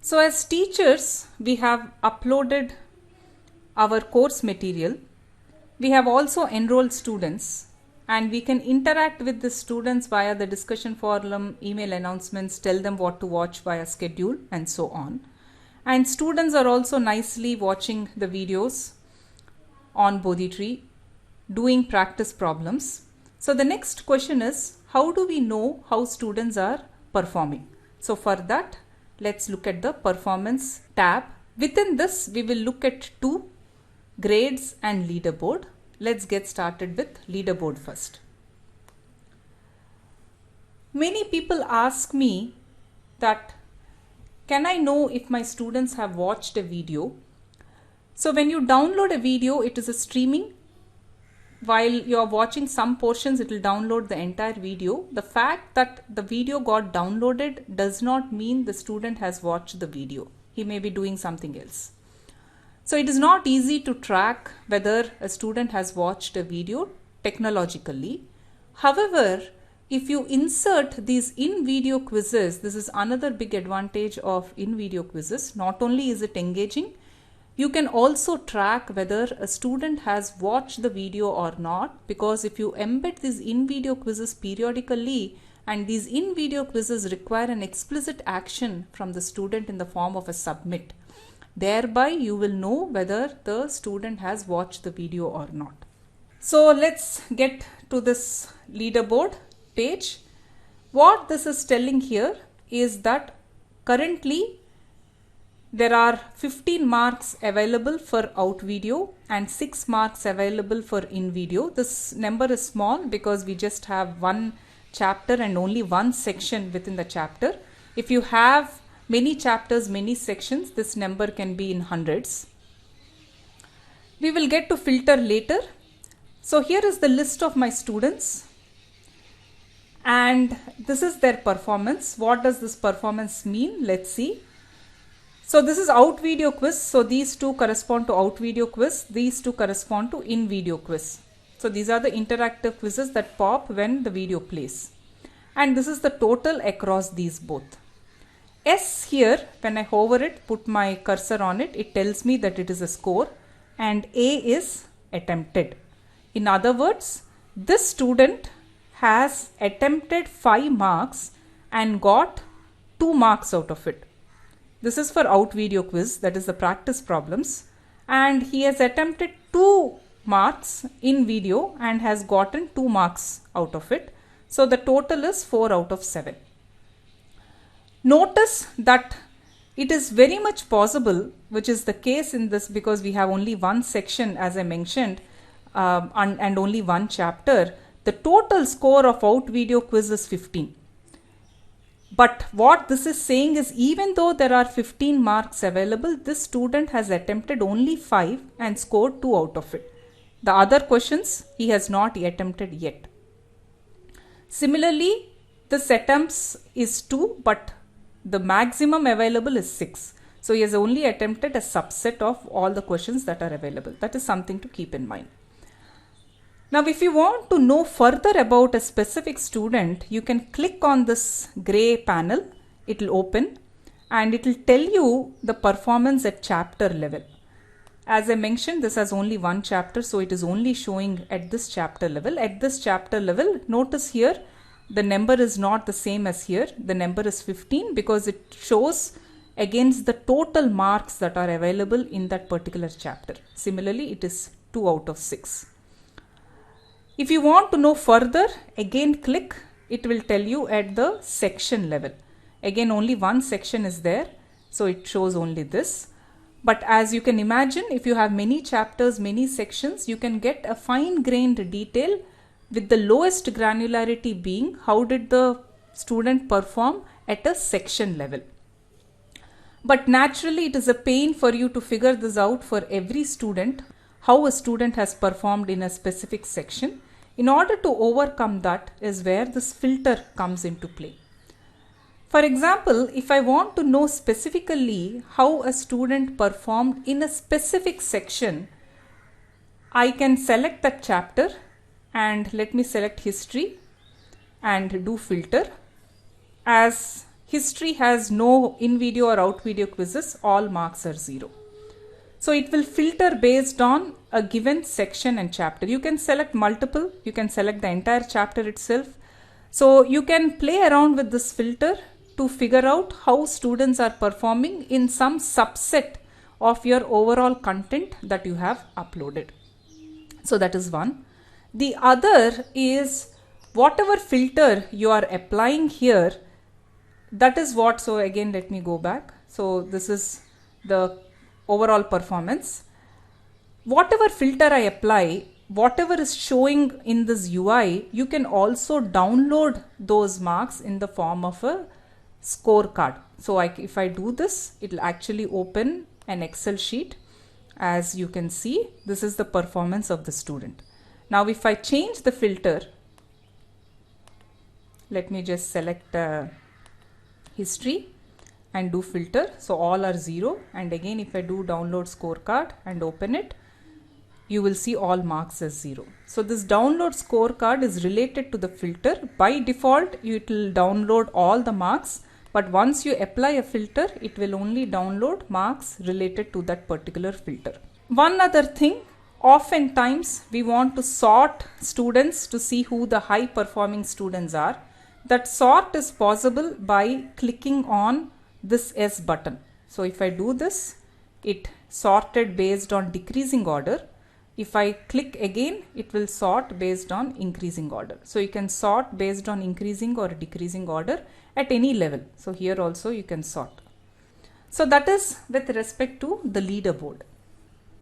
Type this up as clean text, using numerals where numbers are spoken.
So as teachers, we have uploaded our course material. We have also enrolled students, and we can interact with the students via the discussion forum, email announcements, tell them what to watch via schedule, and so on. And students are also nicely watching the videos on Bodhitree, doing practice problems. So the next question is, how do we know how students are performing? So for that, let's look at the performance tab. Within this, we will look at two: grades and leaderboard. Let's get started with leaderboard first. Many people ask me that, can I know if my students have watched a video? So when you download a video, it is a streaming. While you are watching some portions, it will download the entire video. The fact that the video got downloaded does not mean the student has watched the video. He may be doing something else. So it is not easy to track whether a student has watched a video technologically. However, if you insert these in-video quizzes, this is another big advantage of in-video quizzes. Not only is it engaging, you can also track whether a student has watched the video or not, because if you embed these in-video quizzes periodically, and these in-video quizzes require an explicit action from the student in the form of a submit, thereby you will know whether the student has watched the video or not. So let's get to this leaderboard page. What this is telling here is that currently there are 15 marks available for out video and 6 marks available for in video. This number is small because we just have one chapter and only one section within the chapter. If you have many chapters, many sections, this number can be in hundreds. We will get to filter later. So here is the list of my students, and this is their performance. What does this performance mean? Let's see. So this is out video quiz. So these two correspond to out video quiz. These two correspond to in video quiz. So these are the interactive quizzes that pop when the video plays. And this is the total across these both. S here, when I hover it, put my cursor on it, it tells me that it is a score, and A is attempted. In other words, this student has attempted 5 marks and got 2 marks out of it. This is for out video quiz, that is the practice problems, and he has attempted 2 marks in video and has gotten 2 marks out of it. So the total is 4 out of 7. Notice that it is very much possible, which is the case in this because we have only one section as I mentioned, and only one chapter. The total score of out video quiz is 15. But what this is saying is, even though there are 15 marks available, this student has attempted only 5 and scored 2 out of it. The other questions he has not attempted yet. Similarly, this attempts is 2, but the maximum available is 6. So he has only attempted a subset of all the questions that are available. That is something to keep in mind. Now, if you want to know further about a specific student, you can click on this gray panel. It will open and it will tell you the performance at chapter level. As I mentioned, this has only one chapter, so it is only showing at this chapter level. At this chapter level, notice here, the number is not the same as here. The number is 15 because it shows against the total marks that are available in that particular chapter. Similarly, it is 2 out of 6. If you want to know further, again click, it will tell you at the section level. Again, only one section is there, so it shows only this. But as you can imagine, if you have many chapters, many sections, you can get a fine-grained detail, with the lowest granularity being how did the student perform at a section level. But naturally, it is a pain for you to figure this out for every student, how a student has performed in a specific section. In order to overcome that is where this filter comes into play. For example, if I want to know specifically how a student performed in a specific section, I can select that chapter and let me select history and do filter. As History has no in video or out video quizzes, all marks are 0. So it will filter based on a given section and chapter. You can select multiple, you can select the entire chapter itself. So you can play around with this filter to figure out how students are performing in some subset of your overall content that you have uploaded. So that is one. The other is whatever filter you are applying here, that is what, so again let me go back. So this is the overall performance. Whatever filter I apply, whatever is showing in this UI, you can also download those marks in the form of a scorecard. So if I do this, it will actually open an Excel sheet. As you can see, this is the performance of the student. Now if I change the filter, let me just select history and do filter. So all are 0, and again if I do download scorecard and open it, you will see all marks as 0. So this download scorecard is related to the filter. By default, it will download all the marks, but once you apply a filter, it will only download marks related to that particular filter. One other thing, oftentimes we want to sort students to see who the high performing students are. That sort is possible by clicking on this S button. So if I do this, it sorted based on decreasing order. If I click again, it will sort based on increasing order. So you can sort based on increasing or decreasing order at any level. So here also you can sort. So that is with respect to the leaderboard.